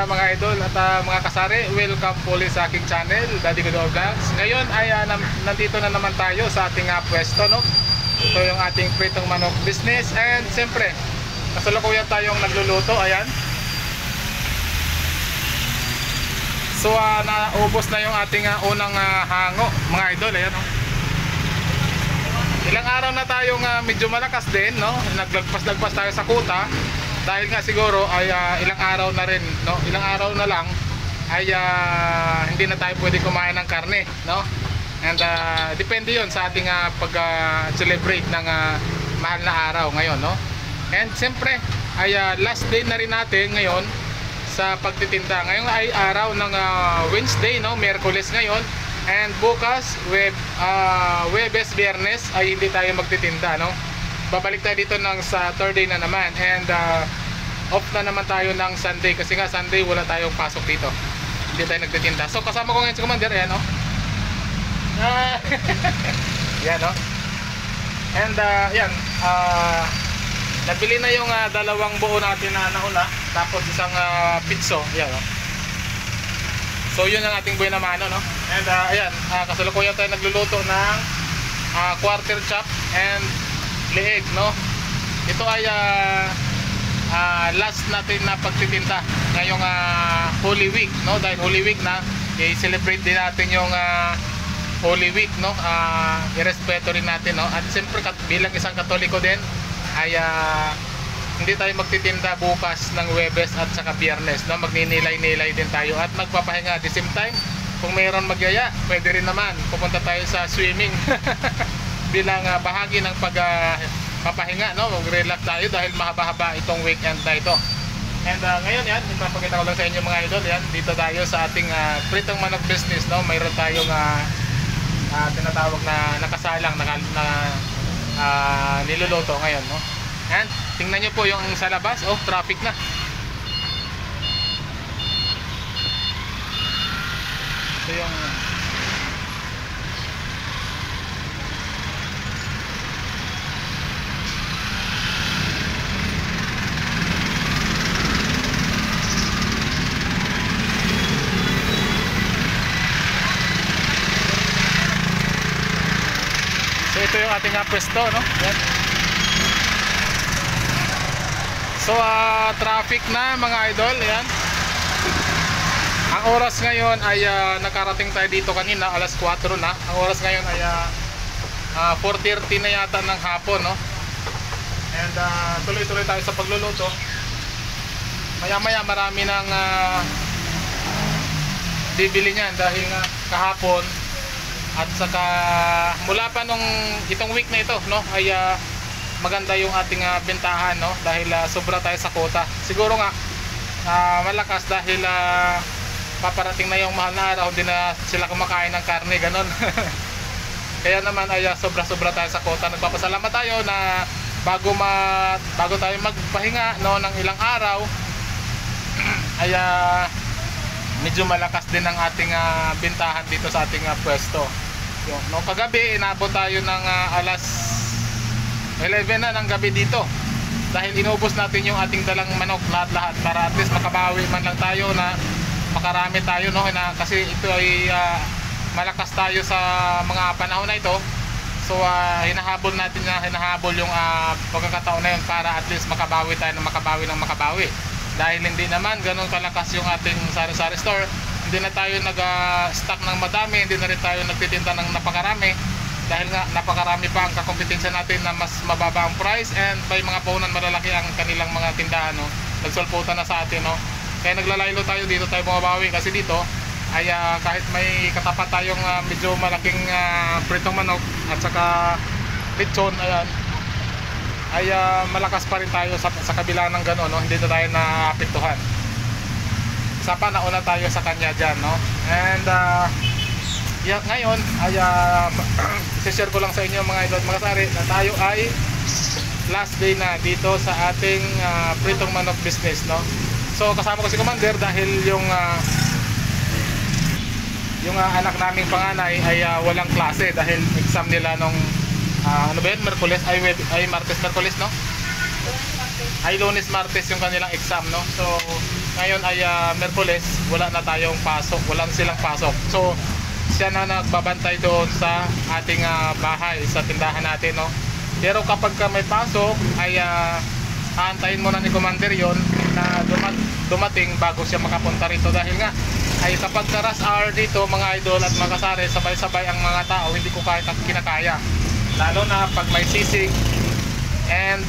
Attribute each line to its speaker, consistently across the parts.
Speaker 1: mga idol at mga kasari, welcome po ulit sa aking channel, Daddy Godo Vlogs. Ngayon ay nandito na naman tayo sa ating pwesto, no? Ito yung ating pritong manok business. And siyempre, kasalukuyan tayong nagluluto, ayan. So naubos na yung ating unang hango, mga idol, ayan, no? Ilang araw na tayong medyo malakas din, no? Naglagpas-lagpas tayo sa kuta. Dahil nga siguro ay ilang araw na rin, no? Ilang araw na lang ay hindi na tayo pwede kumain ng karne, no? And depende yon sa ating pag-celebrate ng mahal na araw ngayon, no? And siyempre ay last day na rin natin ngayon sa pagtitinda. Ngayon ay araw ng Wednesday, no? Miyerkules ngayon. And bukas, Webes, Biyernes ay hindi tayo magtitinda, no? Babalik tayo dito ng Saturday na naman. And off na naman tayo ng Sunday. Kasi nga Sunday wala tayong pasok dito. Hindi tayo nagtitinda. So kasama ko ngayon si Commander. Ayan, no? Yan, no? And yan, nabili na yung dalawang buo natin na nauna. Tapos isang pitso. Yan, no? So yun ang ating buhay na mano, no? And ayan, kasalukuyan tayo nagluluto ng quarter chop and leeg, no? Ito ay last natin na pagtitinda ngayong Holy Week, no? Dahil Holy Week na, i-celebrate din natin yung Holy Week, no? I-respeto rin natin, no? At siyempre bilang isang Katoliko din ay hindi tayo magtitinda bukas ng Webes at saka Biyernes, no? Magninilay-nilay din tayo at magpapahinga at the same time. Kung mayroon magyaya, pwede rin naman pupunta tayo sa swimming bilang bahagi ng pagpapahinga, no? Mag-relax tayo dahil mahaba-haba itong weekend na ito. And ngayon yan, ipapakita ko lang sa inyo mga idol, yan, dito tayo sa ating pritong manok business, no? Mayroon tayong tinatawag na nakasalang niluluto ngayon, no? And tingnan nyo po yung sa labas, oh, traffic na. Ito yung so ito yung ating pwesto, no? Yan. So traffic na mga idol, yan. Ang oras ngayon ay nakarating tayo dito kanina, alas 4 na. Ang oras ngayon ay 4:30 na yata ng hapon, no? And tuloy-tuloy tayo sa pagluluto. Maya-maya marami nang bibili niyan dahil nga kahapon at saka mula pa nung itong week na ito, no, ay maganda yung ating bentahan, no? Dahil sobra tayo sa quota. Siguro nga malakas dahil paparating na yung mahal na araw, hindi na sila kumakain ng karne, ganon. Kaya naman ay sobra-sobra tayo sa quota. Nagpapasalamat tayo na bago tayo magpahinga, no, ng ilang araw ay medyo malakas din ang ating bentahan dito sa ating pwesto. No, kagabi inabot tayo ng alas 11 na ng gabi dito dahil inubos natin yung ating dalang manok lahat-lahat para at least makabawi man lang tayo na makarami tayo, no? Kasi ito ay malakas tayo sa mga panahon na ito. So hinahabol natin yung pagkakataon na yun para at least makabawi tayo ng makabawi dahil hindi naman ganun kalakas yung ating sari-sari store. Hindi na tayo nag-stock ng madami, hindi na rin tayo nagtitinda ng napakarami dahil nga napakarami pa ang kakompetensya natin na mas mababa ang price and may mga puhunan malalaki ang kanilang mga tindahan, no? Nagsulputan na sa atin, no? Kaya naglalaylo tayo, dito tayo bumabawi kasi dito ay kahit may katapat tayong medyo malaking pritong manok at saka lechon, ayan, ay malakas pa rin tayo sa kabila ng gano'n, no? Hindi na tayo naapektuhan. Isa pa, nauna tayo sa kanya dyan, no? And ngayon ay i-share ko lang sa inyo mga idol, mga sari, na tayo ay last day na dito sa ating pritong manok business, no? So kasama ko si Commander dahil yung anak naming panganay ay walang klase dahil exam nila nung ano ba yun, Merkules ay Martes, Merkules, no? Ay Lunes, Martes yung kanilang exam, no? So ngayon ay Merkules, wala na tayong pasok, wala na silang pasok. So siya na nagbabantay doon sa ating bahay, sa tindahan natin, no. Pero kapag may pasok ay aantayin muna ni Commander yon na dumating bago siya makapunta rito, dahil nga ay kapag rush hour dito mga idol at mga kasari, sabay-sabay ang mga tao, hindi ko kinakaya, lalo na pag may sisig and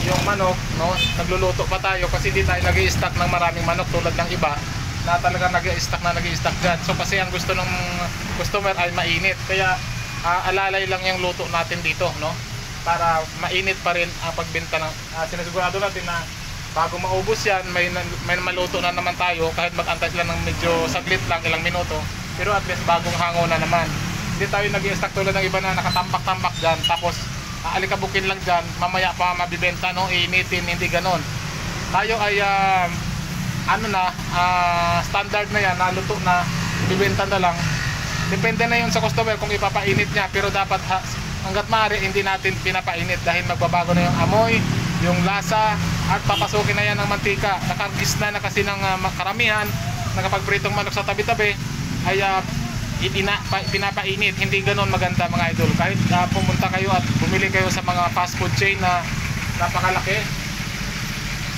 Speaker 1: yung manok, no. Nagluluto pa tayo kasi hindi tayo nag-i-stock ng maraming manok tulad ng iba na talaga nag-i-stock dyan. So kasi ang gusto ng customer ay mainit, kaya alalay lang yung luto natin dito, no, para mainit pa rin ang pagbenta ng sinasigurado natin na bago maubos yan may maluto na naman tayo, kahit mag-antay sila ng medyo saglit lang, ilang minuto, pero at least bagong hango na naman. Hindi tayo nag-i-stock tulad ng iba na nakatambak-tambak dyan, tapos alikabukin lang dyan, mamaya pa mabibenta, no, iinitin, hindi ganon. Tayo ay standard na yan, naluto na, bibenta na lang. Depende na yun sa customer kung ipapainit niya, pero dapat hanggat maaari hindi natin pinapainit dahil magbabago na yung amoy, yung lasa, at papasukin na yan ng mantika. Nakargis na kasi ng karamihan na kapag pritong manok sa tabi-tabi ay pinapainit. Hindi ganon maganda mga idol. Kahit pumunta kayo at bumili kayo sa mga fast food chain na napakalaki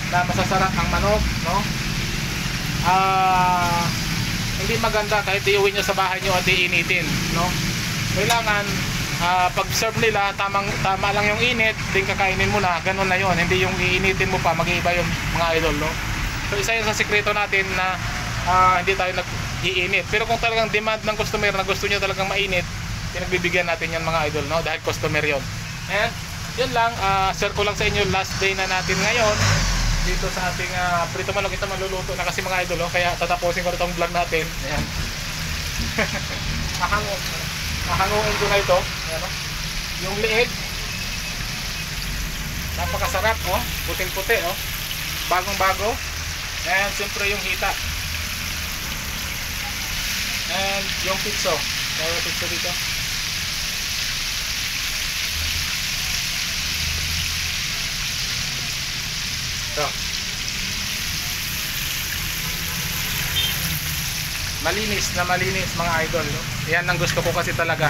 Speaker 1: na masasarap ang manok, no, hindi maganda kahit iuwi nyo sa bahay nyo at iinitin, no. Kailangan pag serve nila tama lang yung init, din kakainin mo na, ganun na yon, hindi yung iinitin mo pa, mag-iiba yung mga idol, no. So isa yun sa sikreto natin na hindi tayo nag-iinit. Pero kung talagang demand ng customer na gusto niya talagang mainit, pinagbibigyan natin yan mga idol, no, dahil customer yon. And yun lang, share ko lang sa inyo, last day na natin ngayon dito sa ating prito manok. Ito maluluto na kasi mga idol, kaya tatapusin ko itong vlog natin. Ayan. Mahanguin ko na ito. Ayan, no? Yung liig, napakasarap, oh, puting-puti, oh, bagong-bago. And siyempre yung hita, and yung pitso. Kaya yung pitso dito, ito malinis mga idol, no? Yan ang gusto ko kasi talaga.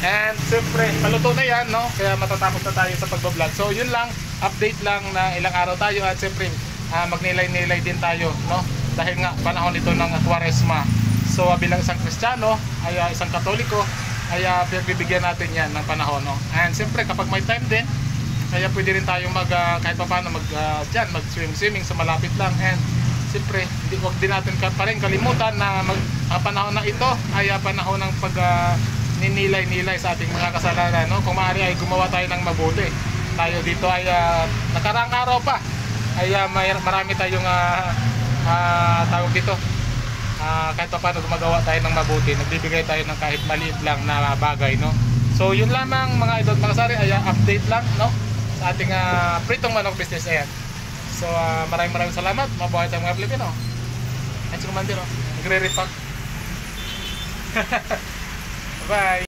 Speaker 1: And siyempre maluto na yan, no, kaya matatapos na tayo sa pagbablog. So yun lang, update lang na ilang araw tayo, at siyempre magnilay-nilay din tayo, no, dahil nga panahon ito ng Quaresma. So bilang isang Kristiyano ay isang Katoliko ay pinagbibigyan natin yan ng panahon, no. And siyempre kapag may time din, kaya pwede rin tayong kahit pa paano mag-swimming sa malapit lang. And siyempre huwag din natin pa rin kalimutan na panahon na ito ay panahon ng ninilay-nilay sa ating mga kasalanan, no. Kung maaari ay gumawa tayo ng mabuti. Tayo dito ay nakaraang araw pa ay marami tayong tawag dito, kahit pa paano gumagawa tayo ng mabuti, nagbibigay tayo ng kahit maliit lang na bagay, no. So yun lamang mga idol, mga sari, ay update lang, no, sa ating pritong manok business. Ayan. So maraming salamat, mabuhay tayong mga Pilipino. At si Commander, nagre-repack. Bye.